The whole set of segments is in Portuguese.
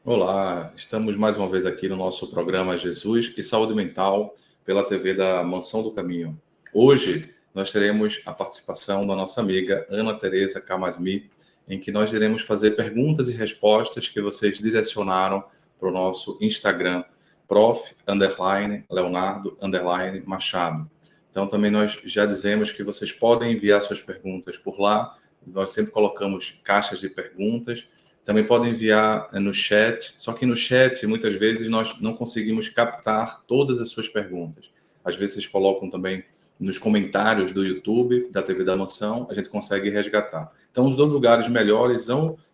Olá, estamos mais uma vez aqui no nosso programa Jesus e Saúde Mental pela TV da Mansão do Caminho. Hoje nós teremos a participação da nossa amiga Ana Teresa Camasmi, em que nós iremos fazer perguntas e respostas que vocês direcionaram para o nosso Instagram, prof_leonardo_machado. Então também nós já dizemos que vocês podem enviar suas perguntas por lá. Nós sempre colocamos caixas de perguntas. Também podem enviar no chat, só que no chat, muitas vezes, nós não conseguimos captar todas as suas perguntas. Às vezes, vocês colocam também nos comentários do YouTube, da TV da Mansão, a gente consegue resgatar. Então, os dois lugares melhores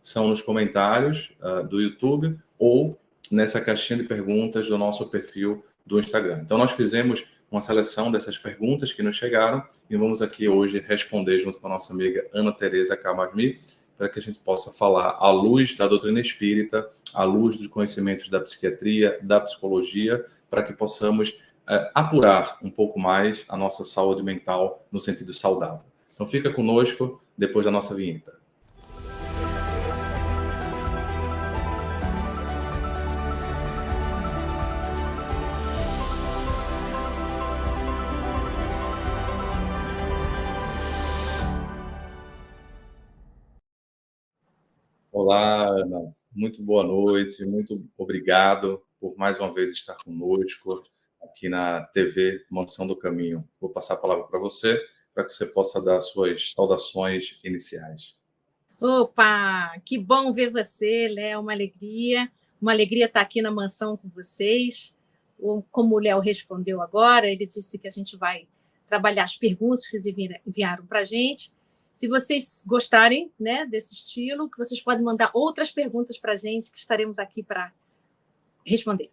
são nos comentários do YouTube ou nessa caixinha de perguntas do nosso perfil do Instagram. Então, nós fizemos uma seleção dessas perguntas que nos chegaram e vamos aqui hoje responder junto com a nossa amiga Ana Teresa Camasmi, para que a gente possa falar à luz da doutrina espírita, à luz dos conhecimentos da psiquiatria, da psicologia, para que possamos apurar um pouco mais a nossa saúde mental no sentido saudável. Então fica conosco depois da nossa vinheta. Olá, Ana. Muito boa noite. Muito obrigado por mais uma vez estar conosco aqui na TV Mansão do Caminho. Vou passar a palavra para você que você possa dar suas saudações iniciais. Opa, que bom ver você, Léo, uma alegria estar aqui na mansão com vocês. Como o Léo respondeu agora, ele disse que a gente vai trabalhar as perguntas que vocês enviaram para a gente. Se vocês gostarem, né, desse estilo, que vocês podem mandar outras perguntas para a gente, que estaremos aqui para responder.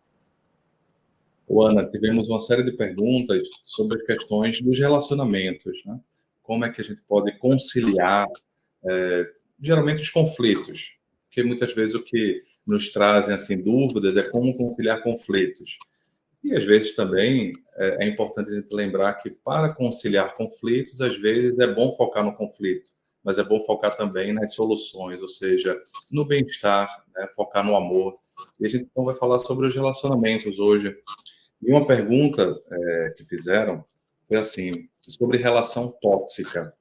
Ana, tivemos uma série de perguntas sobre as questões dos relacionamentos, né? Como é que a gente pode conciliar, geralmente, os conflitos? Porque muitas vezes o que nos trazem assim, dúvidas é como conciliar conflitos. E, às vezes, também é importante a gente lembrar que, para conciliar conflitos, às vezes é bom focar no conflito, mas é bom focar também nas soluções, ou seja, no bem-estar, né? Focar no amor. E a gente então vai falar sobre os relacionamentos hoje. E uma pergunta que fizeram foi assim, sobre relação tóxica.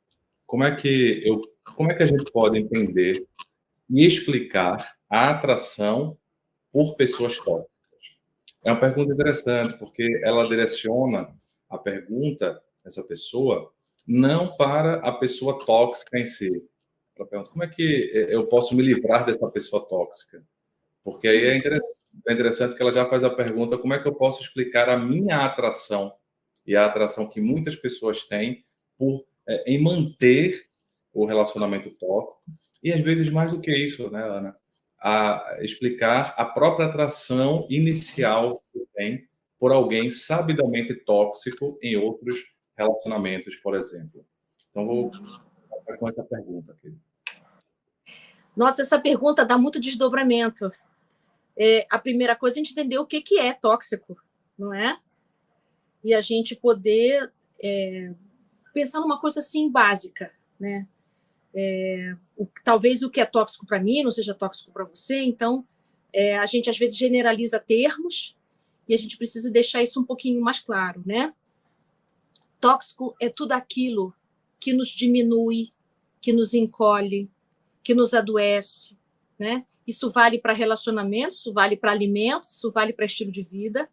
Como é que a gente pode entender e explicar a atração por pessoas tóxicas? É uma pergunta interessante, porque ela direciona a pergunta, essa pessoa, não para a pessoa tóxica em si. Ela pergunta, como é que eu posso me livrar dessa pessoa tóxica? Porque aí é interessante que ela já faz a pergunta, como é que eu posso explicar a minha atração e a atração que muitas pessoas têm em manter o relacionamento tóxico, e às vezes mais do que isso, né, Ana? A explicar a própria atração inicial que tem por alguém sabidamente tóxico em outros relacionamentos, por exemplo. Então, vou começar com essa pergunta aqui. Nossa, essa pergunta dá muito desdobramento. A primeira coisa é a gente entender o que é tóxico, não é? E a gente poder pensar numa coisa assim básica, né? Talvez o que é tóxico para mim não seja tóxico para você, então a gente às vezes generaliza termos e a gente precisa deixar isso um pouquinho mais claro, né? Tóxico é tudo aquilo que nos diminui, que nos encolhe, que nos adoece, né? Isso vale para relacionamentos, isso vale para alimentos, isso vale para estilo de vida.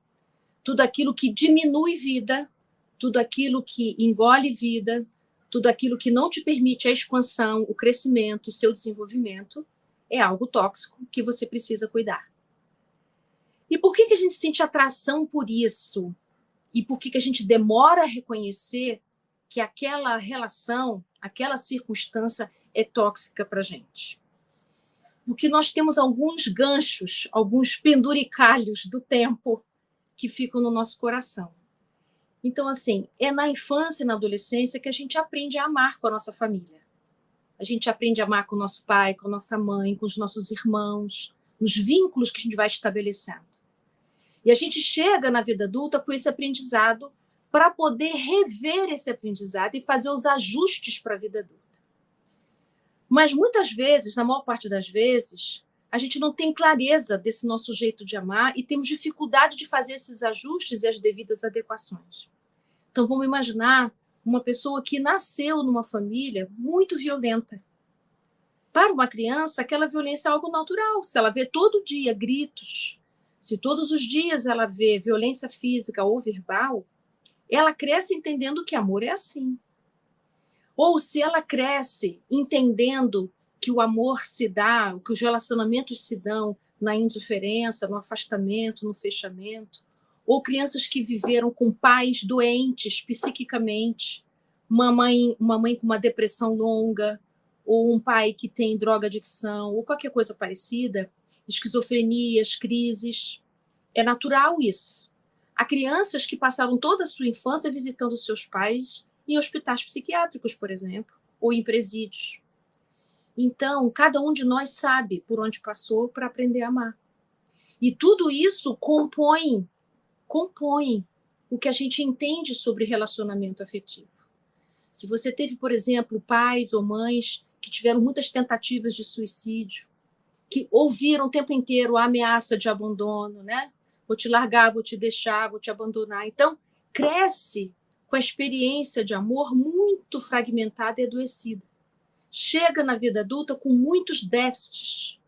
Tudo aquilo que diminui vida, tudo aquilo que engole vida, tudo aquilo que não te permite a expansão, o crescimento, o seu desenvolvimento, é algo tóxico que você precisa cuidar. E por que a gente sente atração por isso? E por que a gente demora a reconhecer que aquela relação, aquela circunstância é tóxica para a gente? Porque nós temos alguns ganchos, alguns penduricalhos do tempo que ficam no nosso coração. Então, assim, é na infância e na adolescência que a gente aprende a amar com a nossa família. A gente aprende a amar com o nosso pai, com a nossa mãe, com os nossos irmãos, nos vínculos que a gente vai estabelecendo. E a gente chega na vida adulta com esse aprendizado para poder rever esse aprendizado e fazer os ajustes para a vida adulta. Mas muitas vezes, na maior parte das vezes, a gente não tem clareza desse nosso jeito de amar e temos dificuldade de fazer esses ajustes e as devidas adequações. Então, vamos imaginar uma pessoa que nasceu numa família muito violenta. Para uma criança, aquela violência é algo natural. Se ela vê todo dia gritos, se todos os dias ela vê violência física ou verbal, ela cresce entendendo que amor é assim. Ou se ela cresce entendendo que o amor se dá, que os relacionamentos se dão na indiferença, no afastamento, no fechamento, ou crianças que viveram com pais doentes psiquicamente, uma mãe com uma depressão longa, ou um pai que tem droga-adicção, ou qualquer coisa parecida, esquizofrenias, crises. É natural isso. Há crianças que passaram toda a sua infância visitando seus pais em hospitais psiquiátricos, por exemplo, ou em presídios. Então, cada um de nós sabe por onde passou para aprender a amar. E tudo isso compõe o que a gente entende sobre relacionamento afetivo. Se você teve, por exemplo, pais ou mães que tiveram muitas tentativas de suicídio, que ouviram o tempo inteiro a ameaça de abandono, né? Vou te largar, vou te deixar, vou te abandonar. Então, cresce com a experiência de amor muito fragmentada e adoecida. Chega na vida adulta com muitos déficits,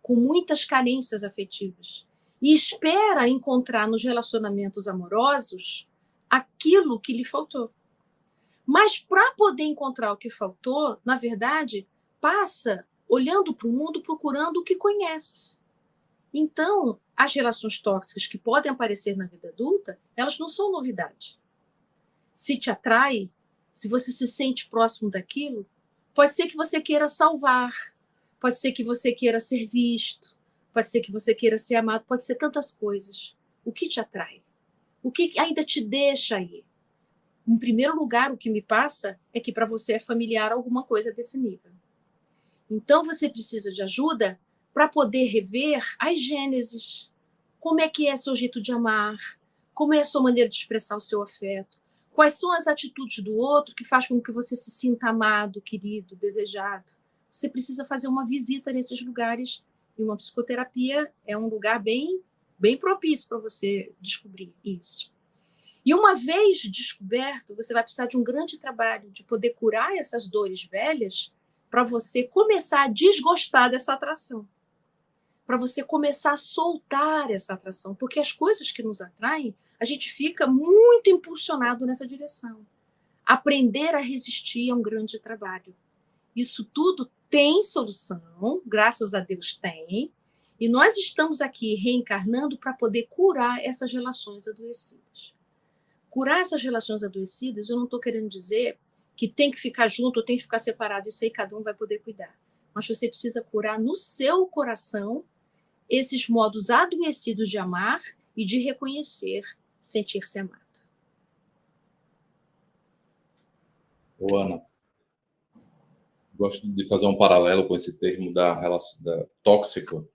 com muitas carências afetivas, e espera encontrar nos relacionamentos amorosos aquilo que lhe faltou. Mas, para poder encontrar o que faltou, na verdade, passa olhando para o mundo, procurando o que conhece. Então, as relações tóxicas que podem aparecer na vida adulta, elas não são novidade. Se te atrai, se você se sente próximo daquilo, pode ser que você queira salvar, pode ser que você queira ser visto, pode ser que você queira ser amado, pode ser tantas coisas. O que te atrai? O que ainda te deixa aí? Em primeiro lugar, o que me passa é que para você é familiar alguma coisa desse nível. Então, você precisa de ajuda para poder rever as gênesis. Como é que é seu jeito de amar? Como é a sua maneira de expressar o seu afeto? Quais são as atitudes do outro que faz com que você se sinta amado, querido, desejado? Você precisa fazer uma visita nesses lugares e uma psicoterapia é um lugar bem propício para você descobrir isso. E uma vez descoberto, você vai precisar de um grande trabalho de poder curar essas dores velhas para você começar a desgostar dessa atração, para você começar a soltar essa atração, porque as coisas que nos atraem, a gente fica muito impulsionado nessa direção. Aprender a resistir é um grande trabalho. Isso tudo tem solução, graças a Deus tem, e nós estamos aqui reencarnando para poder curar essas relações adoecidas. Curar essas relações adoecidas, eu não estou querendo dizer que tem que ficar junto ou tem que ficar separado, isso aí cada um vai poder cuidar. Mas você precisa curar no seu coração esses modos adoecidos de amar e de reconhecer, sentir-se amado. Ô, Ana, gosto de fazer um paralelo com esse termo da tóxico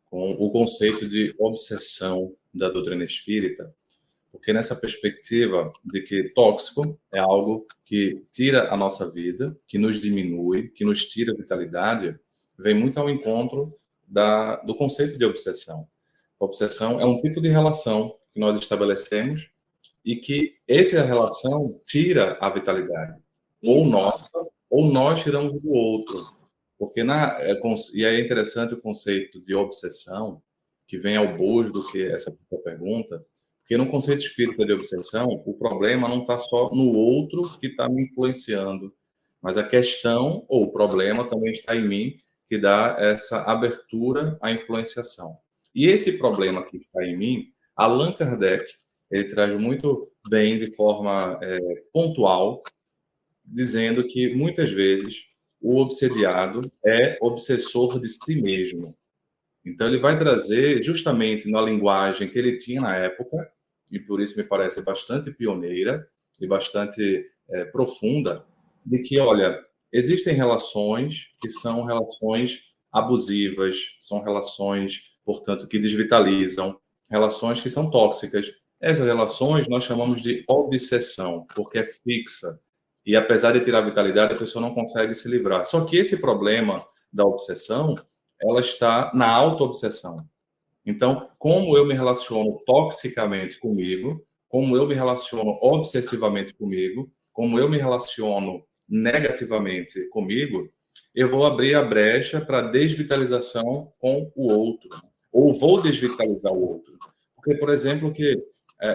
com o conceito de obsessão da doutrina espírita, porque nessa perspectiva de que tóxico é algo que tira a nossa vida, que nos diminui, que nos tira a vitalidade, vem muito ao encontro do conceito de obsessão. A obsessão é um tipo de relação que nós estabelecemos e que essa relação tira a vitalidade. Ou nossa, ou nós tiramos do outro. Porque e é interessante o conceito de obsessão, que vem ao bojo do que essa pergunta, porque no conceito espírita de obsessão, o problema não está só no outro que está me influenciando, mas a questão ou o problema também está em mim, que dá essa abertura à influenciação. E esse problema que está em mim, Allan Kardec, ele traz muito bem, de forma pontual, dizendo que muitas vezes o obsediado é obsessor de si mesmo. Então, ele vai trazer, justamente na linguagem que ele tinha na época, e por isso me parece bastante pioneira e bastante profunda, de que, olha, existem relações que são relações abusivas, são relações, portanto, que desvitalizam, relações que são tóxicas. Essas relações nós chamamos de obsessão, porque é fixa. E apesar de tirar a vitalidade, a pessoa não consegue se livrar. Só que esse problema da obsessão ela está na autoobsessão. Então, como eu me relaciono toxicamente comigo, como eu me relaciono obsessivamente comigo, como eu me relaciono negativamente comigo, eu vou abrir a brecha para desvitalização com o outro, ou vou desvitalizar o outro. Porque, por exemplo,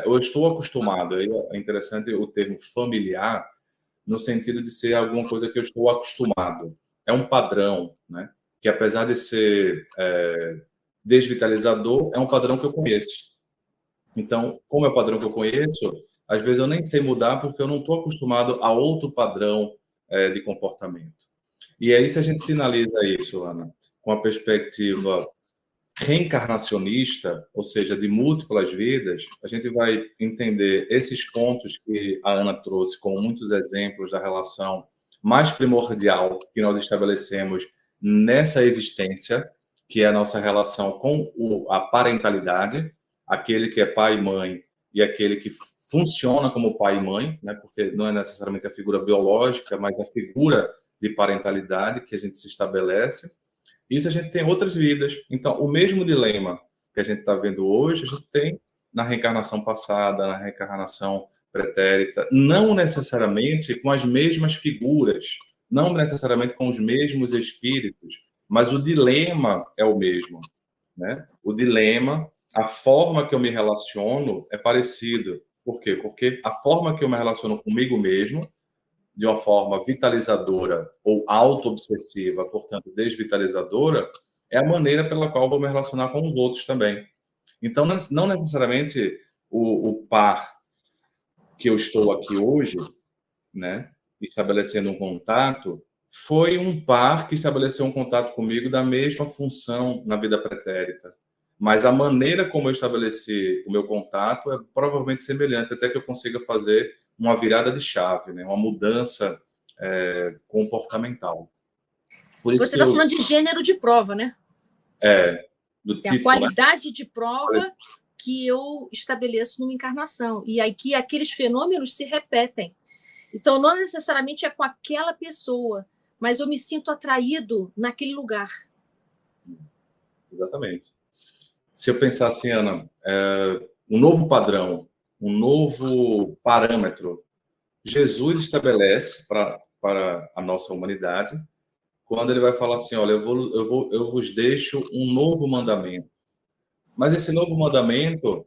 eu estou acostumado, aí é interessante o termo familiar, no sentido de ser alguma coisa que eu estou acostumado. É um padrão, né? Que apesar de ser desvitalizador, é um padrão que eu conheço. Então, como é o padrão que eu conheço, às vezes eu nem sei mudar porque eu não estou acostumado a outro padrão de comportamento. E aí, se a gente sinaliza isso, Ana, com a perspectiva reencarnacionista, ou seja, de múltiplas vidas, a gente vai entender esses pontos que a Ana trouxe, com muitos exemplos da relação mais primordial que nós estabelecemos nessa existência, que é a nossa relação com a parentalidade, aquele que é pai e mãe e aquele que funciona como pai e mãe, né? Porque não é necessariamente a figura biológica, mas a figura de parentalidade que a gente se estabelece. Isso a gente tem outras vidas. Então, o mesmo dilema que a gente está vendo hoje, a gente tem na reencarnação passada, na reencarnação pretérita, não necessariamente com as mesmas figuras, não necessariamente com os mesmos espíritos, mas o dilema é o mesmo, né? O dilema, a forma que eu me relaciono é parecido. Por quê? Porque a forma que eu me relaciono comigo mesmo de uma forma vitalizadora ou auto-obsessiva, portanto, desvitalizadora, é a maneira pela qual eu vou me relacionar com os outros também. Então, não necessariamente o par que eu estou aqui hoje, né, estabelecendo um contato, foi um par que estabeleceu um contato comigo da mesma função na vida pretérita. Mas a maneira como eu estabeleci o meu contato é provavelmente semelhante, até que eu consiga fazer uma virada de chave, né? Uma mudança comportamental. Por isso você está falando de gênero de prova, né? Do assim, tipo, a qualidade, né, de prova que eu estabeleço numa encarnação. E aí que aqueles fenômenos se repetem. Então, não necessariamente é com aquela pessoa, mas eu me sinto atraído naquele lugar. Exatamente. Se eu pensar assim, Ana, um novo padrão, um novo parâmetro, Jesus estabelece para a nossa humanidade, quando ele vai falar assim, olha, eu vos deixo um novo mandamento. Mas esse novo mandamento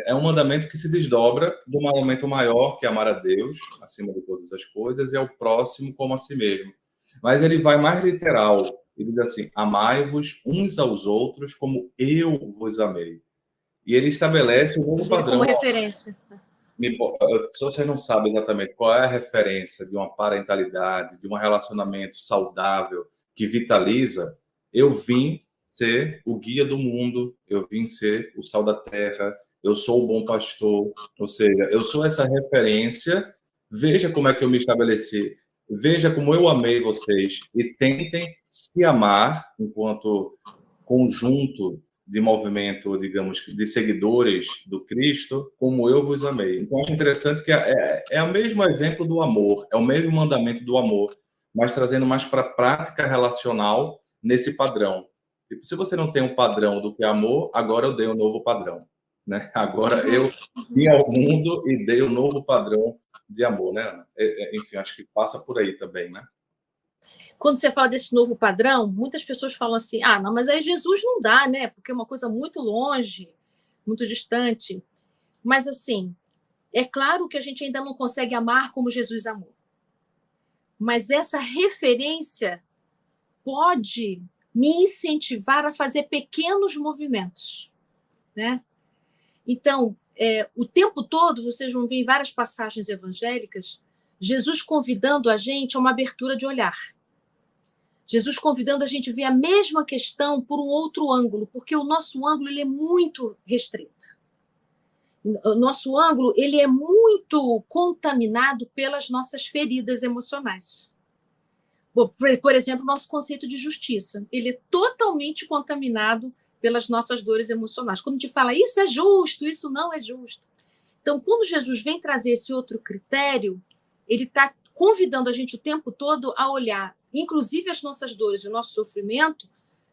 é um mandamento que se desdobra do mandamento maior, que é amar a Deus acima de todas as coisas e ao próximo como a si mesmo. Mas ele vai mais literal. Ele diz assim, amai-vos uns aos outros como eu vos amei. E ele estabelece um novo padrão. Como referência. Se você não sabe exatamente qual é a referência de uma parentalidade, de um relacionamento saudável que vitaliza, eu vim ser o guia do mundo, eu vim ser o sal da terra, eu sou o bom pastor, ou seja, eu sou essa referência. Veja como é que eu me estabeleci, veja como eu amei vocês e tentem se amar enquanto conjunto de movimento, digamos, de seguidores do Cristo, como eu vos amei. Então, acho interessante que é o mesmo exemplo do amor, é o mesmo mandamento do amor, mas trazendo mais para a prática relacional nesse padrão. Tipo, se você não tem um padrão do que é amor, agora eu dei um novo padrão. Né? Agora eu vim ao mundo e dei um novo padrão de amor. Né? Enfim, acho que passa por aí também, né? Quando você fala desse novo padrão, muitas pessoas falam assim, não, mas aí Jesus não dá, né? Porque é uma coisa muito longe, muito distante. Mas, assim, é claro que a gente ainda não consegue amar como Jesus amou. Mas essa referência pode me incentivar a fazer pequenos movimentos, né? Então, o tempo todo, vocês vão ver em várias passagens evangélicas, Jesus convidando a gente a uma abertura de olhar. Jesus convidando a gente a ver a mesma questão por um outro ângulo, porque o nosso ângulo ele é muito restrito. O nosso ângulo ele é muito contaminado pelas nossas feridas emocionais. Por exemplo, o nosso conceito de justiça. Ele é totalmente contaminado pelas nossas dores emocionais. Quando a gente fala isso é justo, isso não é justo. Então, quando Jesus vem trazer esse outro critério, ele está convidando a gente o tempo todo a olhar inclusive as nossas dores e o nosso sofrimento,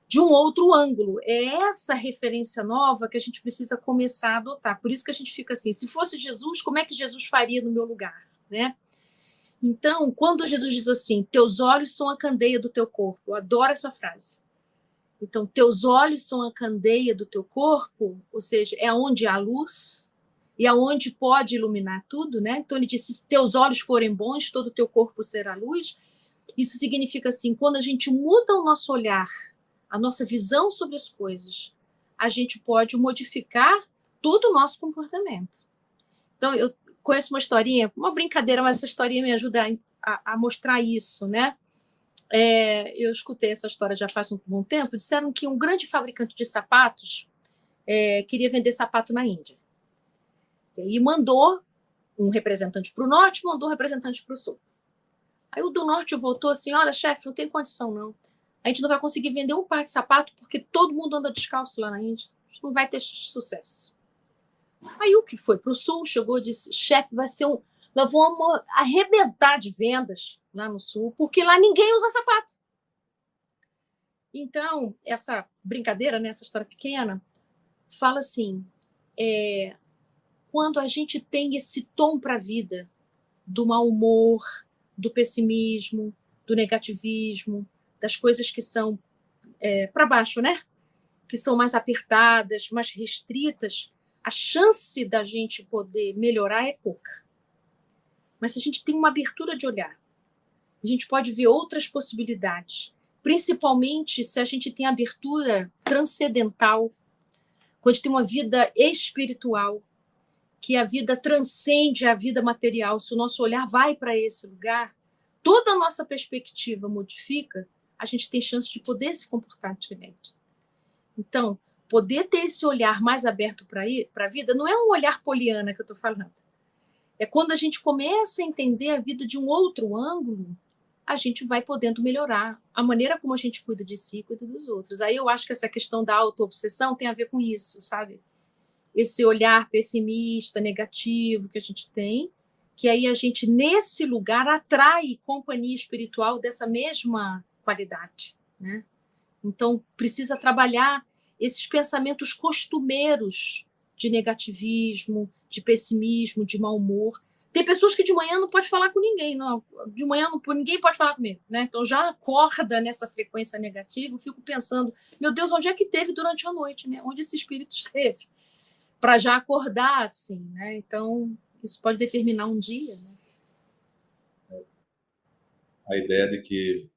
de um outro ângulo. É essa referência nova que a gente precisa começar a adotar. Por isso que a gente fica assim, se fosse Jesus, como é que Jesus faria no meu lugar, né? Então, quando Jesus diz assim, teus olhos são a candeia do teu corpo, eu adoro essa frase. Então, teus olhos são a candeia do teu corpo, ou seja, é onde há luz e aonde pode iluminar tudo, né? Então, ele disse, se teus olhos forem bons, todo o teu corpo será luz. Isso significa assim, quando a gente muda o nosso olhar, a nossa visão sobre as coisas, a gente pode modificar todo o nosso comportamento. Então, eu conheço uma historinha, uma brincadeira, mas essa historinha me ajuda a mostrar isso, né? Eu escutei essa história já faz um bom tempo. Disseram que um grande fabricante de sapatos queria vender sapato na Índia. E mandou um representante para o norte, mandou um representante para o sul. Aí o do norte voltou assim, olha, chefe, não tem condição, não. A gente não vai conseguir vender um par de sapato porque todo mundo anda descalço lá na Índia. A gente não vai ter sucesso. Aí o que foi para o sul chegou e disse, chefe, vai ser nós vamos arrebentar de vendas lá no sul, porque lá ninguém usa sapato. Então, essa brincadeira, né, essa história pequena, fala assim, quando a gente tem esse tom para a vida, do mau humor, do pessimismo, do negativismo, das coisas que são para baixo, né? Que são mais apertadas, mais restritas, a chance da gente poder melhorar é pouca. Mas se a gente tem uma abertura de olhar, a gente pode ver outras possibilidades, principalmente se a gente tem abertura transcendental, quando a gente tem uma vida espiritual, que a vida transcende a vida material, se o nosso olhar vai para esse lugar, toda a nossa perspectiva modifica, a gente tem chance de poder se comportar diferente. Então, poder ter esse olhar mais aberto para a vida não é um olhar poliana que eu estou falando. É quando a gente começa a entender a vida de um outro ângulo, a gente vai podendo melhorar a maneira como a gente cuida de si e cuida dos outros. Aí eu acho que essa questão da autoobsessão tem a ver com isso, sabe? Esse olhar pessimista, negativo que a gente tem, que aí a gente, nesse lugar, atrai companhia espiritual dessa mesma qualidade, né? Então, precisa trabalhar esses pensamentos costumeiros de negativismo, de pessimismo, de mau humor. Tem pessoas que de manhã não pode falar com ninguém, não. De manhã ninguém pode falar comigo, né? Então já acorda nessa frequência negativa, eu fico pensando, meu Deus, onde é que teve durante a noite, né? Onde esse espírito esteve? Para já acordar assim, né? Então, isso pode determinar um dia, né? A ideia de que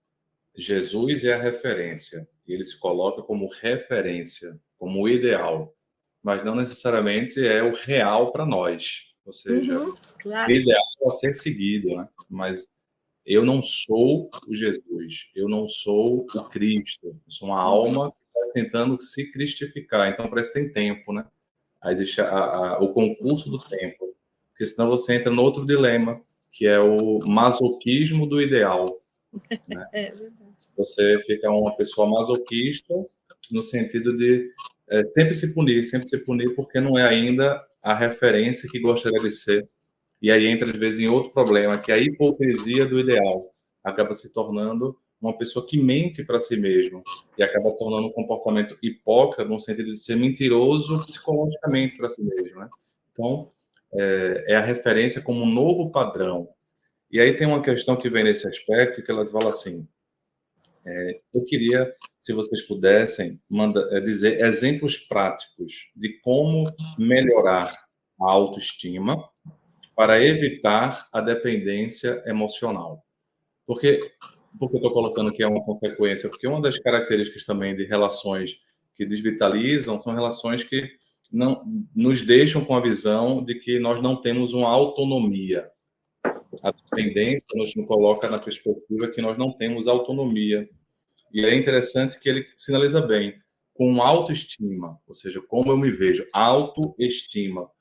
Jesus é a referência, e ele se coloca como referência, como o ideal, mas não necessariamente é o real para nós. Ou seja, claro. o ideal a ser seguido, né? Mas eu não sou o Jesus, eu não sou o Cristo, eu sou uma alma que está tentando se cristificar. Então, parece que tem tempo, né? Aí existe o concurso do tempo, porque senão você entra no outro dilema, que é o masoquismo do ideal. Né? É verdade. Você fica uma pessoa masoquista no sentido de sempre se punir, porque não é ainda a referência que gostaria de ser. E aí entra, às vezes, em outro problema, que é a hipocrisia do ideal. Acaba se tornando uma pessoa que mente para si mesmo e acaba tornando um comportamento hipócrita no sentido de ser mentiroso psicologicamente para si mesmo. Né? Então, é a referência como um novo padrão. E aí tem uma questão que vem nesse aspecto, que ela fala assim, eu queria, se vocês pudessem, dizer exemplos práticos de como melhorar a autoestima para evitar a dependência emocional. Porque eu estou colocando que é uma consequência? Porque uma das características também de relações que desvitalizam são relações que não nos deixam com a visão de que nós não temos uma autonomia. A dependência nos coloca na perspectiva que nós não temos autonomia. E é interessante que ele sinaliza bem, com autoestima, ou seja, como eu me vejo, autoestima,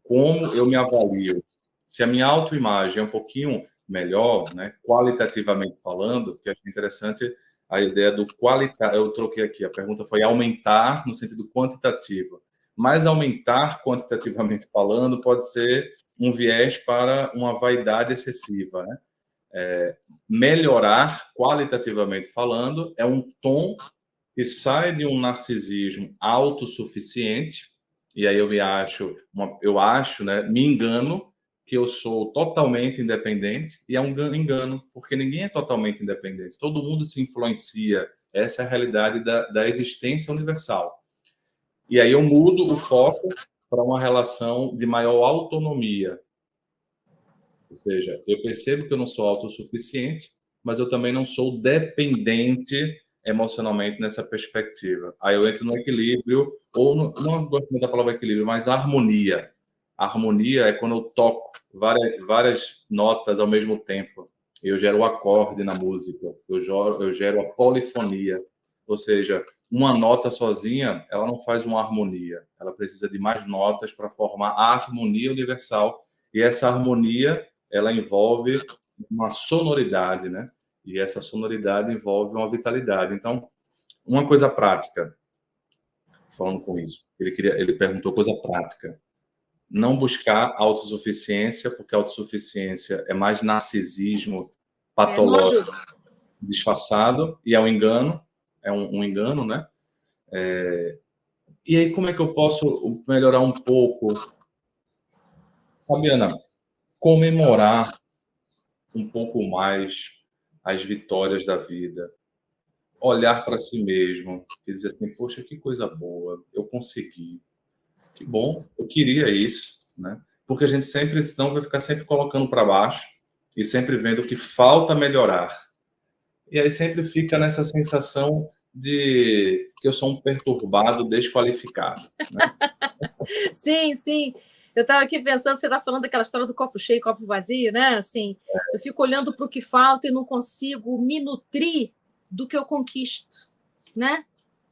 como eu me avalio. Se a minha autoimagem é um pouquinho melhor, né, qualitativamente falando, que é interessante a ideia do qualitativo. Eu troquei aqui, a pergunta foi aumentar no sentido quantitativo. Mas aumentar quantitativamente falando pode ser um viés para uma vaidade excessiva, né? Melhorar qualitativamente falando é um tom e sai de um narcisismo autossuficiente, e aí eu acho, né, me engano que eu sou totalmente independente, e é um engano, porque ninguém é totalmente independente, todo mundo se influencia, essa é a realidade da existência universal. E aí eu mudo o foco para uma relação de maior autonomia, ou seja, eu percebo que eu não sou autossuficiente, mas eu também não sou dependente emocionalmente nessa perspectiva. Aí eu entro no equilíbrio, ou não gosto muito da palavra equilíbrio, mas harmonia. A harmonia é quando eu toco várias notas ao mesmo tempo. Eu gero o acorde na música, eu gero a polifonia. Ou seja, uma nota sozinha, ela não faz uma harmonia. Ela precisa de mais notas para formar a harmonia universal. E essa harmonia ela envolve uma sonoridade, né? E essa sonoridade envolve uma vitalidade. Então, uma coisa prática, falando com isso, ele perguntou coisa prática. Não buscar autossuficiência, porque autossuficiência é mais narcisismo patológico, disfarçado, e é um engano, um engano, né? E aí, como é que eu posso melhorar um pouco? Fabiana, comemorar um pouco mais as vitórias da vida, olhar para si mesmo e dizer assim, poxa, que coisa boa, eu consegui, que bom, eu queria isso, né? Porque a gente sempre, senão, vai ficar sempre colocando para baixo e sempre vendo o que falta melhorar. E aí sempre fica nessa sensação de que eu sou um perturbado desqualificado, né? Sim, sim. Eu estava aqui pensando, você está falando daquela história do copo cheio e copo vazio, né? Assim, eu fico olhando para o que falta e não consigo me nutrir do que eu conquisto, né?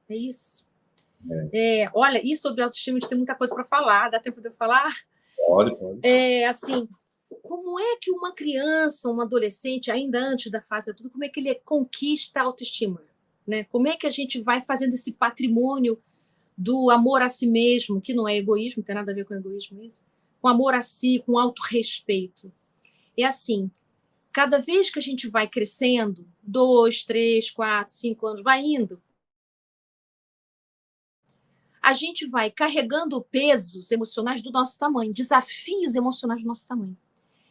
É isso. Olha, e sobre autoestima a gente tem muita coisa para falar. Dá tempo de eu falar? Pode. Assim, como é que uma criança, um adolescente, ainda antes da fase adulta, como é que ele conquista a autoestima? Né? Como é que a gente vai fazendo esse patrimônio do amor a si mesmo, que não é egoísmo, não tem nada a ver com egoísmo isso, com amor a si, com autorrespeito. É assim, cada vez que a gente vai crescendo, 2, 3, 4, 5 anos, vai indo, a gente vai carregando pesos emocionais do nosso tamanho, desafios emocionais do nosso tamanho.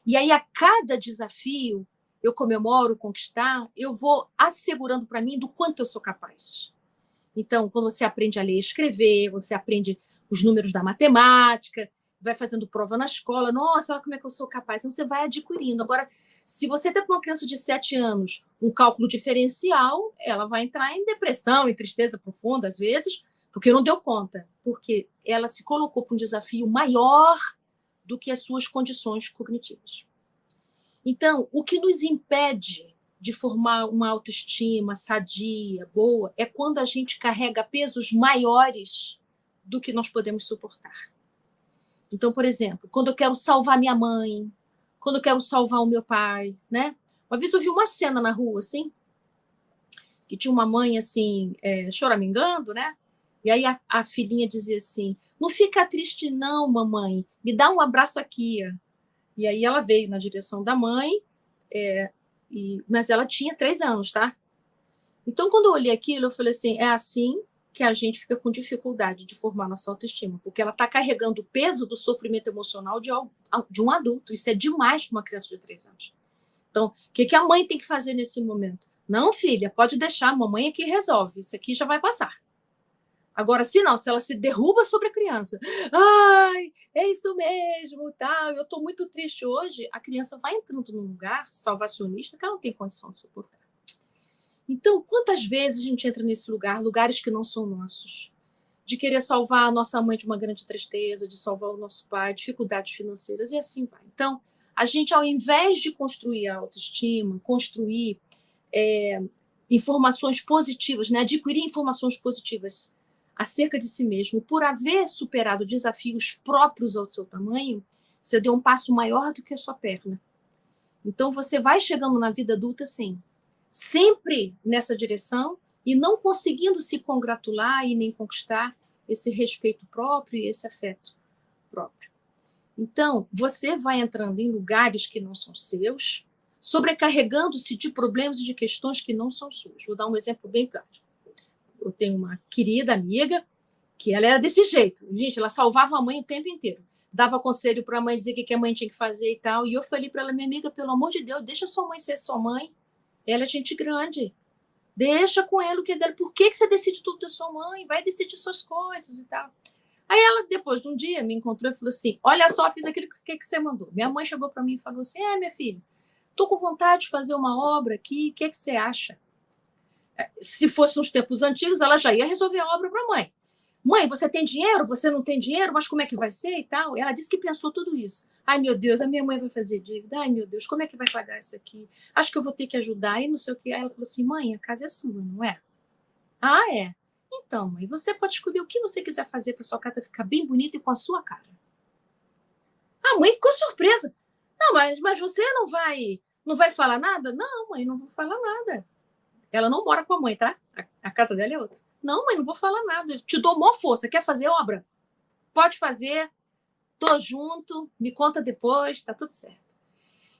E aí, a cada desafio, eu comemoro conquistar, eu vou assegurando para mim do quanto eu sou capaz. Então, quando você aprende a ler e escrever, você aprende os números da matemática, vai fazendo prova na escola, nossa, olha como é que eu sou capaz. Então, você vai adquirindo. Agora, se você der para uma criança de 7 anos um cálculo diferencial, ela vai entrar em depressão, em tristeza profunda, às vezes, porque não deu conta, porque ela se colocou para um desafio maior do que as suas condições cognitivas. Então, o que nos impede de formar uma autoestima sadia, boa, é quando a gente carrega pesos maiores do que nós podemos suportar. Então, por exemplo, quando eu quero salvar minha mãe, quando eu quero salvar o meu pai, né? Uma vez eu vi uma cena na rua, assim, que tinha uma mãe, assim, choramingando, né? E aí a filhinha dizia assim, não fica triste não, mamãe, me dá um abraço aqui. E aí ela veio na direção da mãe, mas ela tinha 3 anos, tá? Então, quando eu olhei aquilo, eu falei assim, é assim que a gente fica com dificuldade de formar nossa autoestima, porque ela está carregando o peso do sofrimento emocional de um adulto. Isso é demais para uma criança de 3 anos. Então, o que a mãe tem que fazer nesse momento? Não, filha, pode deixar, a mamãe aqui resolve, isso aqui já vai passar. Agora, se não, se ela se derruba sobre a criança, ai, é isso mesmo, tal, eu estou muito triste hoje, a criança vai entrando num lugar salvacionista que ela não tem condição de suportar. Então, quantas vezes a gente entra nesse lugar, lugares que não são nossos, de querer salvar a nossa mãe de uma grande tristeza, de salvar o nosso pai, dificuldades financeiras, e assim vai. Então, a gente, ao invés de construir a autoestima, construir informações positivas, né, adquirir informações positivas acerca de si mesmo, por haver superado desafios próprios ao seu tamanho, você deu um passo maior do que a sua perna. Então, você vai chegando na vida adulta, sim, sempre nessa direção e não conseguindo se congratular e nem conquistar esse respeito próprio e esse afeto próprio. Então, você vai entrando em lugares que não são seus, sobrecarregando-se de problemas e de questões que não são suas. Vou dar um exemplo bem prático. eu tenho uma querida amiga que ela era desse jeito. Gente, ela salvava a mãe o tempo inteiro. Dava conselho para a mãe, dizer o que a mãe tinha que fazer e tal. E eu falei para ela, minha amiga, pelo amor de Deus, deixa sua mãe ser sua mãe. Ela é gente grande. Deixa com ela o que é dela. Por que você decide tudo da sua mãe? Vai decidir suas coisas e tal. Aí ela, depois de um dia, me encontrou e falou assim, olha só, fiz aquilo que você mandou. Minha mãe chegou para mim e falou assim, minha filha, tô com vontade de fazer uma obra aqui, o que você acha? Se fosse nos tempos antigos, ela já ia resolver a obra para a mãe. Mãe, você tem dinheiro? Você não tem dinheiro? Mas como é que vai ser e tal? Ela disse que pensou tudo isso. Ai, meu Deus, a minha mãe vai fazer dívida. Ai, meu Deus, como é que vai pagar isso aqui? Acho que eu vou ter que ajudar e não sei o que. Aí ela falou assim, mãe, a casa é sua, não é? Ah, é? Então, mãe, você pode escolher o que você quiser fazer para sua casa ficar bem bonita e com a sua cara. A mãe ficou surpresa. Não, mas você não vai falar nada? Não, mãe, não vou falar nada. Ela não mora com a mãe, tá? A casa dela é outra. Não, mãe, não vou falar nada. Eu te dou maior força. Quer fazer obra? Pode fazer. Tô junto. Me conta depois. Tá tudo certo.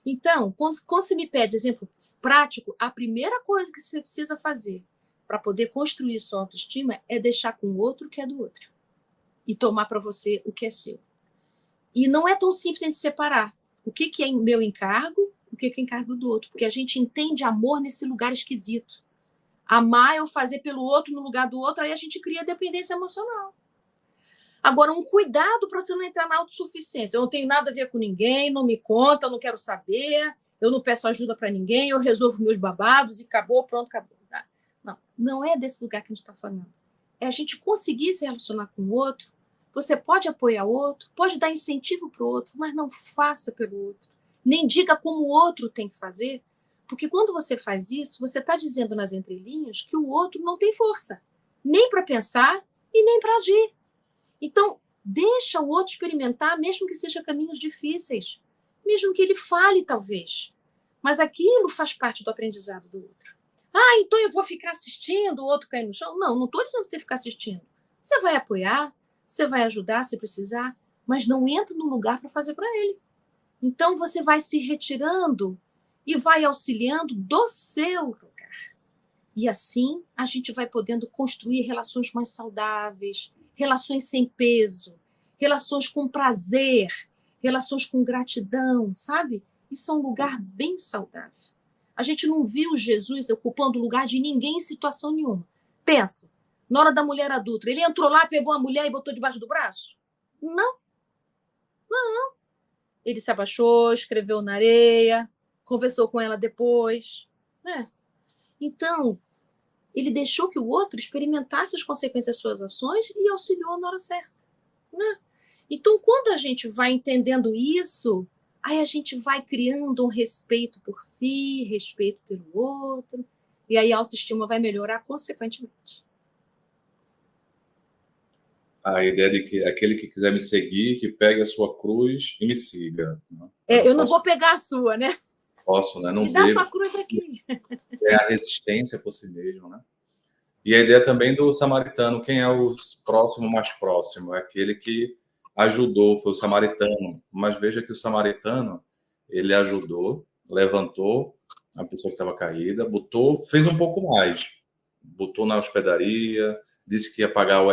Então, quando você me pede exemplo prático, a primeira coisa que você precisa fazer para poder construir sua autoestima é deixar com o outro o que é do outro. E tomar para você o que é seu. E não é tão simples de separar o que é meu encargo, o que é encargo do outro. Porque a gente entende amor nesse lugar esquisito. Amar é o fazer pelo outro no lugar do outro, aí a gente cria dependência emocional. Agora, um cuidado para você não entrar na autossuficiência. Eu não tenho nada a ver com ninguém, não me conta, eu não quero saber, eu não peço ajuda para ninguém, eu resolvo meus babados e acabou, pronto, acabou. Tá? Não é desse lugar que a gente está falando. É a gente conseguir se relacionar com o outro. Você pode apoiar o outro, pode dar incentivo para o outro, mas não faça pelo outro. Nem diga como o outro tem que fazer, porque quando você faz isso, você está dizendo nas entrelinhas que o outro não tem força, nem para pensar e nem para agir. Então, deixa o outro experimentar, mesmo que seja caminhos difíceis, mesmo que ele fale, talvez. Mas aquilo faz parte do aprendizado do outro. Ah, então eu vou ficar assistindo o outro cair no chão? Não estou dizendo para você ficar assistindo. Você vai apoiar, você vai ajudar se precisar, mas não entra no lugar para fazer para ele. Então, você vai se retirando e vai auxiliando do seu lugar. E assim, a gente vai podendo construir relações mais saudáveis, relações sem peso, relações com prazer, relações com gratidão, sabe? Isso é um lugar bem saudável. A gente não viu Jesus ocupando o lugar de ninguém em situação nenhuma. Pensa, na hora da mulher adulta, ele entrou lá, pegou a mulher e botou debaixo do braço? Não. Ele se abaixou, escreveu na areia, conversou com ela depois, né? Então, ele deixou que o outro experimentasse as consequências das suas ações e auxiliou na hora certa, né? Então, quando a gente vai entendendo isso, aí a gente vai criando um respeito por si, respeito pelo outro, e aí a autoestima vai melhorar consequentemente. A ideia de que aquele que quiser me seguir, que pegue a sua cruz e me siga. Né? Eu não vou pegar a sua, né? Posso, né? Não me dá sua cruz aqui. É a resistência por si mesmo, né? E a ideia também do samaritano, quem é o próximo mais próximo? É aquele que ajudou, foi o samaritano. Mas veja que o samaritano, ele ajudou, levantou a pessoa que estava caída, botou, fez um pouco mais. Botou na hospedaria, disse que ia pagar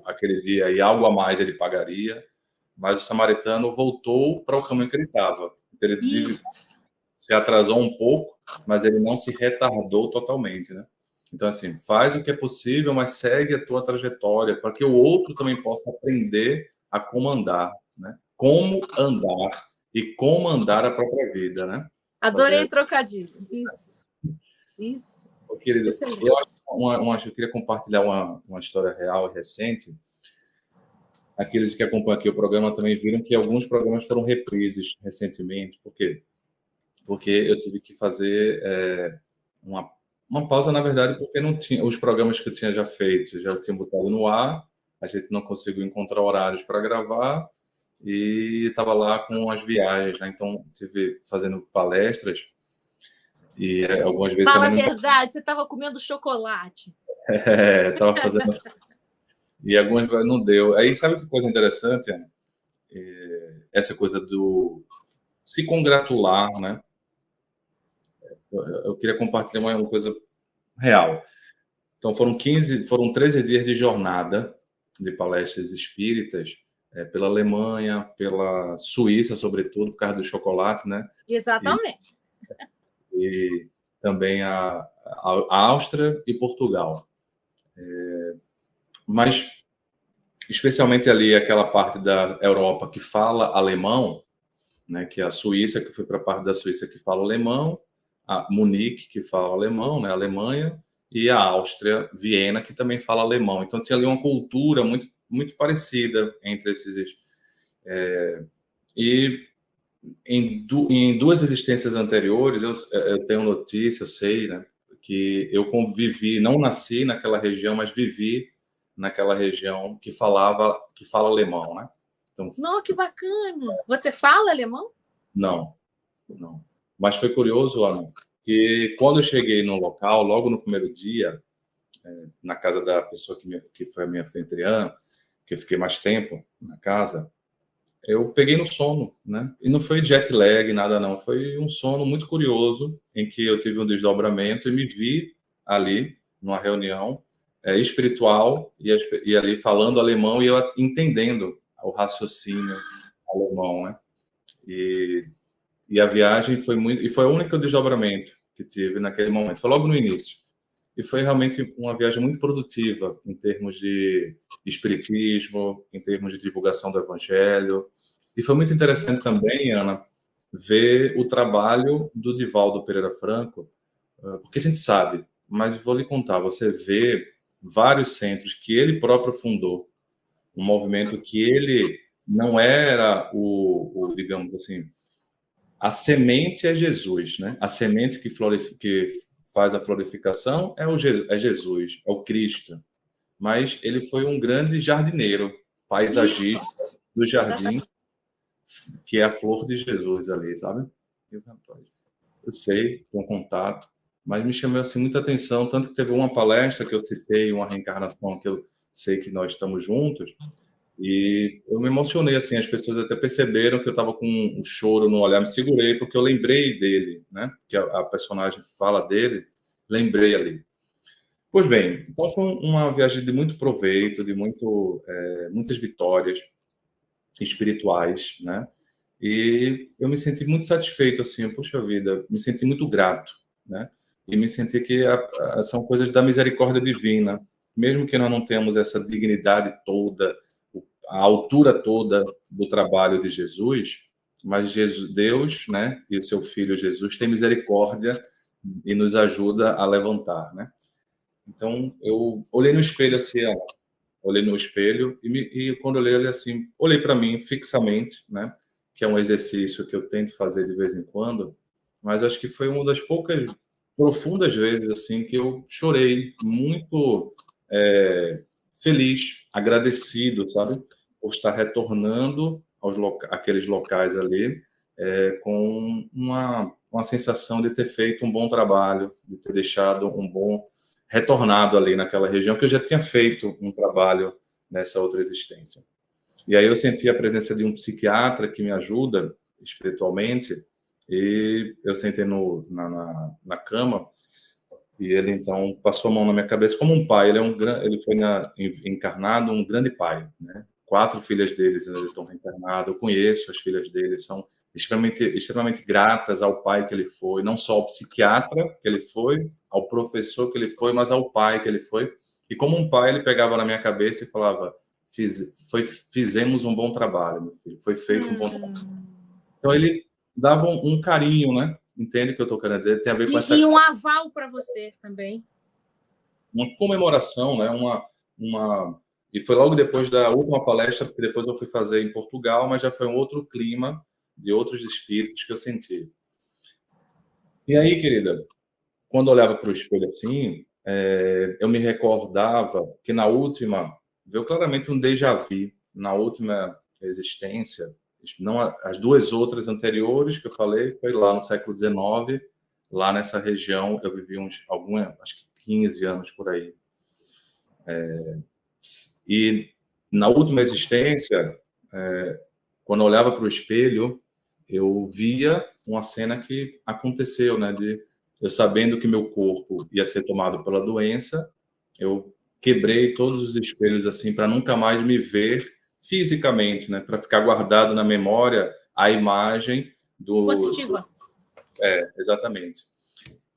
aquele dia e algo a mais ele pagaria, mas o samaritano voltou para o caminho que ele estava. Então, ele se atrasou um pouco, mas ele não se retardou totalmente, né? Então, assim, faz o que é possível, mas segue a tua trajetória, para que o outro também possa aprender a comandar, né? Como andar e comandar a própria vida, né? Adorei o trocadilho. Isso. Querida, eu queria compartilhar uma história real e recente. Aqueles que acompanham aqui o programa também viram que alguns programas foram reprises recentemente. Por quê? Porque eu tive que fazer uma pausa, na verdade, porque não tinha os programas que eu tinha já feito, já tinha botado no ar, a gente não conseguiu encontrar horários para gravar e estava lá com as viagens, né? Então tive fazendo palestras e algumas vezes fala a verdade, você estava comendo chocolate. Estava fazendo e algumas vezes não deu. Aí sabe que coisa interessante, Ana? Essa coisa do se congratular, né? Eu queria compartilhar uma coisa real. Então, foram 13 dias de jornada de palestras espíritas, pela Alemanha, pela Suíça, sobretudo, por causa do chocolate, né? Exatamente. E também a Áustria e Portugal. Mas, especialmente ali, aquela parte da Europa que fala alemão, né? Que é a Suíça, que foi para a parte da Suíça que fala alemão, a Munique, que fala alemão, né? A Alemanha, e a Áustria, Viena, que também fala alemão. Então, tinha ali uma cultura muito, muito parecida entre esses. E em duas existências anteriores, eu tenho notícia, eu sei, né, que eu convivi, não nasci naquela região, mas vivi naquela região que fala alemão, né? Então, Não, que bacana! Você fala alemão? não. Mas foi curioso, Ana, que quando eu cheguei no local, logo no primeiro dia, na casa da pessoa que foi a minha anfitriã, que eu fiquei mais tempo na casa, eu peguei no sono, né? E não foi jet lag, nada não. Foi um sono muito curioso, em que eu tive um desdobramento e me vi ali, numa reunião espiritual, e ali falando alemão e eu entendendo o raciocínio alemão, né? E a viagem foi muito... E foi o único desdobramento que tive naquele momento. Foi logo no início. E foi realmente uma viagem muito produtiva em termos de espiritismo, em termos de divulgação do evangelho. E foi muito interessante também, Ana, ver o trabalho do Divaldo Pereira Franco, porque a gente sabe, mas vou lhe contar, você vê vários centros que ele próprio fundou, um movimento que ele não era digamos assim, a semente é Jesus, né? A semente que faz a florificação é Jesus, é o Cristo. Mas ele foi um grande jardineiro, paisagista do jardim, que é a flor de Jesus ali, sabe? Eu sei, tenho contato, mas me chamou assim muita atenção, tanto que teve uma palestra que eu citei, uma reencarnação que eu sei que nós estamos juntos, e eu me emocionei, assim, as pessoas até perceberam que eu estava com um choro no olhar, me segurei, porque eu lembrei dele, né? Que a personagem fala dele, lembrei ali. Pois bem, então foi uma viagem de muito proveito, de muitas vitórias espirituais, né? E eu me senti muito satisfeito, assim, poxa vida, me senti muito grato, né? E me senti que são coisas da misericórdia divina, mesmo que nós não tenhamos essa dignidade toda, a altura toda do trabalho de Jesus, mas Jesus, Deus, né, e o seu Filho Jesus tem misericórdia e nos ajuda a levantar, né? Então eu olhei no espelho assim, ó, olhei no espelho e quando eu olhei assim, olhei para mim fixamente, né? Que é um exercício que eu tento fazer de vez em quando, mas acho que foi uma das poucas profundas vezes assim que eu chorei muito feliz, agradecido, sabe, por estar retornando àqueles locais ali com uma sensação de ter feito um bom trabalho, de ter deixado retornado ali naquela região, que eu já tinha feito um trabalho nessa outra existência. E aí eu senti a presença de um psiquiatra que me ajuda espiritualmente, e eu sentei na cama, e ele então passou a mão na minha cabeça como um pai. Ele foi encarnado um grande pai, né? 4 filhas deles estão reencarnadas. Eu conheço as filhas dele, são extremamente gratas ao pai que ele foi, não só ao psiquiatra que ele foi, ao professor que ele foi, mas ao pai que ele foi. E como um pai, ele pegava na minha cabeça e falava: fizemos um bom trabalho, meu filho. Foi feito um bom trabalho. Então ele dava um carinho, né? Entende o que eu estou querendo dizer? Tem a ver com E um aval para você também. Uma comemoração, né? E foi logo depois da última palestra, porque depois eu fui fazer em Portugal, mas já foi um outro clima de outros espíritos que eu senti. E aí, querida, quando eu olhava para o espelho assim, eu me recordava que na última, veio claramente um déjà vu, na última existência, não as 2 outras anteriores que eu falei, foi lá no século XIX, lá nessa região, eu vivi acho que 15 anos por aí. E na última existência, quando eu olhava para o espelho, eu via uma cena que aconteceu, né? Eu sabendo que meu corpo ia ser tomado pela doença, Eu quebrei todos os espelhos assim para nunca mais me ver fisicamente, né? Para ficar guardado na memória a imagem Positiva. exatamente.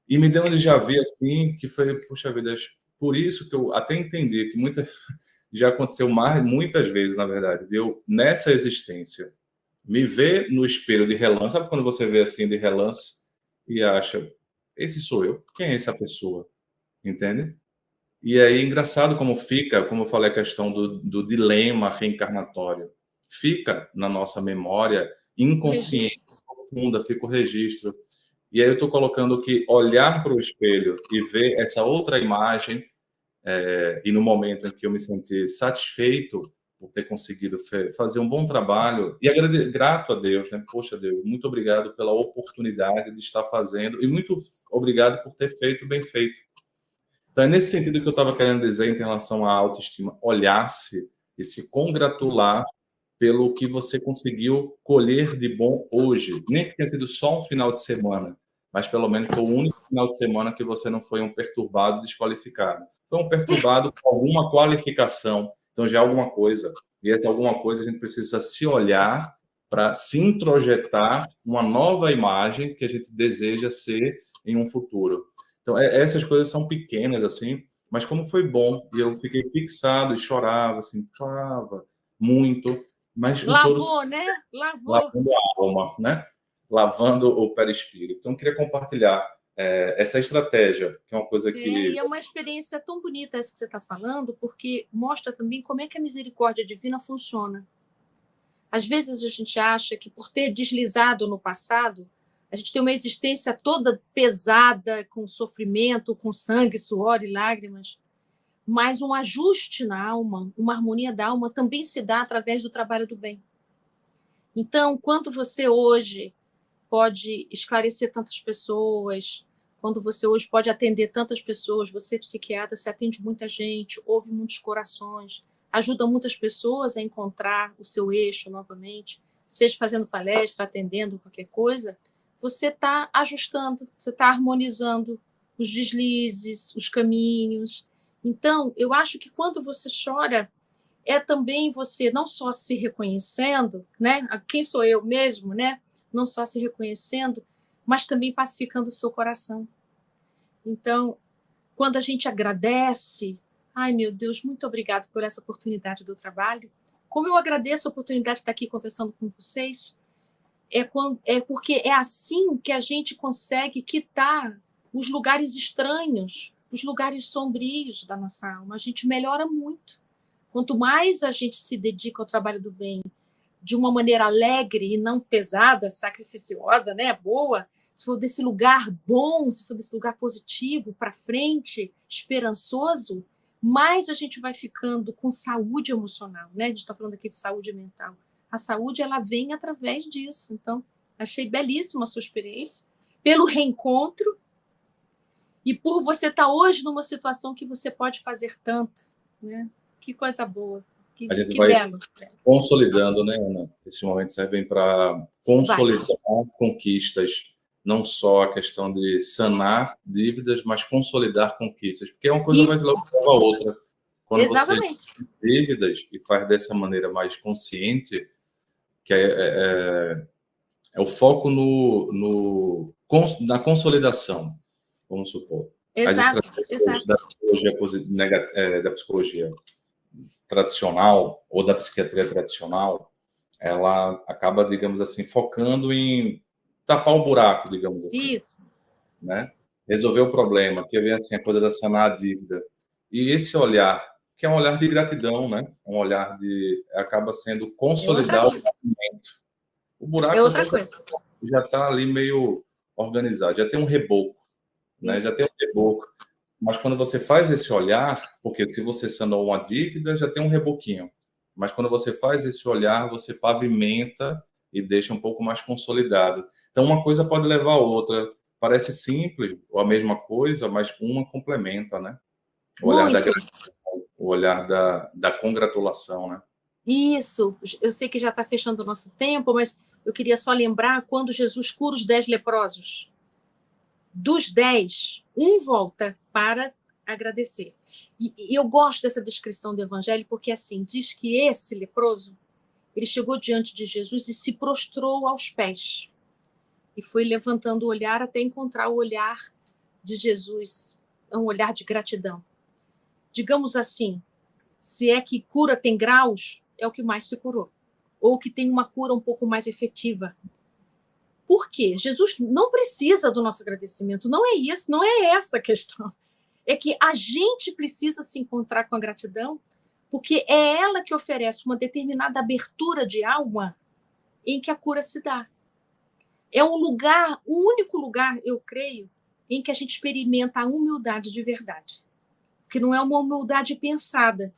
E me deu um déjà vu assim, que foi, puxa vida, por isso que eu até entendi que já aconteceu muitas vezes, na verdade, de eu, nessa existência, me ver no espelho de relance. Sabe quando você vê assim de relance e acha, esse sou eu? Quem é essa pessoa? Entende? E aí é engraçado como fica, como eu falei, a questão do dilema reencarnatório. Fica na nossa memória inconsciente, profunda, fica o registro. E aí eu estou colocando que olhar para o espelho e ver essa outra imagem, e no momento em que eu me senti satisfeito por ter conseguido fazer um bom trabalho, e grato a Deus, né? Poxa, Deus, muito obrigado pela oportunidade de estar fazendo, e muito obrigado por ter feito bem feito. Então, é nesse sentido que eu estava querendo dizer em relação à autoestima, olhar-se e se congratular pelo que você conseguiu colher de bom hoje. Nem que tenha sido só um final de semana, mas pelo menos foi o único final de semana que você não foi um perturbado desqualificado. Foi um perturbado com alguma qualificação, então já é alguma coisa. E essa alguma coisa a gente precisa se olhar para se introjetar uma nova imagem que a gente deseja ser em um futuro. Então, essas coisas são pequenas, assim, mas como foi bom. E eu fiquei fixado e chorava, assim, chorava muito, mas o choro Lavou, né? Lavou. lavando a alma, né? Lavando o perispírito. Então, eu queria compartilhar essa estratégia, que é uma coisa que... E é uma experiência tão bonita essa que você está falando, porque mostra também como é que a misericórdia divina funciona. Às vezes a gente acha que por ter deslizado no passado, a gente tem uma existência toda pesada, com sofrimento, com sangue, suor e lágrimas, mas um ajuste na alma, uma harmonia da alma também se dá através do trabalho do bem. Então, quando você hoje pode esclarecer tantas pessoas, quando você hoje pode atender tantas pessoas, você, psiquiatra, você atende muita gente, ouve muitos corações, ajuda muitas pessoas a encontrar o seu eixo novamente, seja fazendo palestra, atendendo qualquer coisa, você está ajustando, você está harmonizando os deslizes, os caminhos. Então, eu acho que quando você chora, é também você não só se reconhecendo, né? Quem sou eu mesmo, né? Não só se reconhecendo, mas também pacificando o seu coração. Então, quando a gente agradece, ai meu Deus, muito obrigado por essa oportunidade do trabalho. Como eu agradeço a oportunidade de estar aqui conversando com vocês, é porque é assim que a gente consegue quitar os lugares estranhos, os lugares sombrios da nossa alma. A gente melhora muito. Quanto mais a gente se dedica ao trabalho do bem de uma maneira alegre e não pesada, sacrificiosa, né, boa, se for desse lugar bom, se for desse lugar positivo, para frente, esperançoso, mais a gente vai ficando com saúde emocional, né? A gente está falando aqui de saúde mental. A saúde, ela vem através disso. Então, achei belíssima a sua experiência, pelo reencontro e por você estar hoje numa situação que você pode fazer tanto, né? Que coisa boa. A gente Que vai belo. consolidando, né, Ana? Esses momentos servem para consolidar conquistas, não só a questão de sanar dívidas, mas consolidar conquistas, porque uma coisa vai levando a outra. Quando Exatamente. você tem dívidas e faz dessa maneira mais consciente, que é o foco na consolidação, vamos supor. Exato, As estratégias da psicologia tradicional ou da psiquiatria tradicional, ela acaba, digamos assim, focando em tapar o buraco, digamos assim. Isso. Né? Resolver o problema, que vem assim a coisa da sanar a dívida. E esse olhar, que é um olhar de gratidão, né? Um olhar de acaba sendo consolidar o movimento. O buraco já está ali meio organizado, já tem um reboco, né? Já tem um reboco. Mas quando você faz esse olhar, porque se você sanou uma dívida, já tem um reboquinho. Mas quando você faz esse olhar, você pavimenta e deixa um pouco mais consolidado. Então, uma coisa pode levar a outra. Parece simples, ou a mesma coisa, mas uma complementa, né? O olhar da gratidão, o olhar da congratulação, né? Isso. Eu sei que já está fechando o nosso tempo, mas eu queria só lembrar quando Jesus cura os 10 leprosos. Dos 10, um volta para agradecer. E eu gosto dessa descrição do evangelho porque, assim, diz que esse leproso, ele chegou diante de Jesus e se prostrou aos pés. E foi levantando o olhar até encontrar o olhar de Jesus, um olhar de gratidão. Digamos assim, se é que cura tem graus, é o que mais se curou. Ou que tem uma cura um pouco mais efetiva. Por quê? Jesus não precisa do nosso agradecimento. Não é isso, não é essa a questão. É que a gente precisa se encontrar com a gratidão, porque é ela que oferece uma determinada abertura de alma em que a cura se dá. É um lugar, o único lugar, eu creio, em que a gente experimenta a humildade de verdade. Porque não é uma humildade pensada,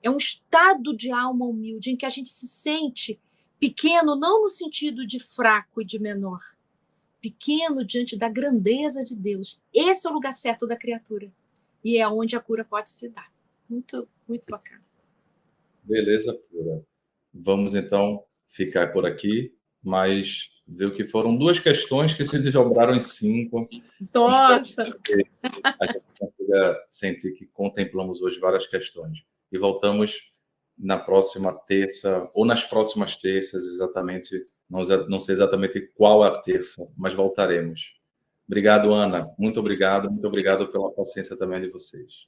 é um estado de alma humilde em que a gente se sente pequeno, não no sentido de fraco e de menor, pequeno diante da grandeza de Deus. Esse é o lugar certo da criatura. E é onde a cura pode se dar. Muito, muito bacana. Beleza, pura. Vamos, então, ficar por aqui, mas ver que foram 2 questões que se desdobraram em 5. Nossa! A gente consiga sentir que contemplamos hoje várias questões. E voltamos na próxima terça, ou nas próximas terças, exatamente. Não sei exatamente qual a terça, mas voltaremos. Obrigado, Ana. Muito obrigado pela paciência também de vocês.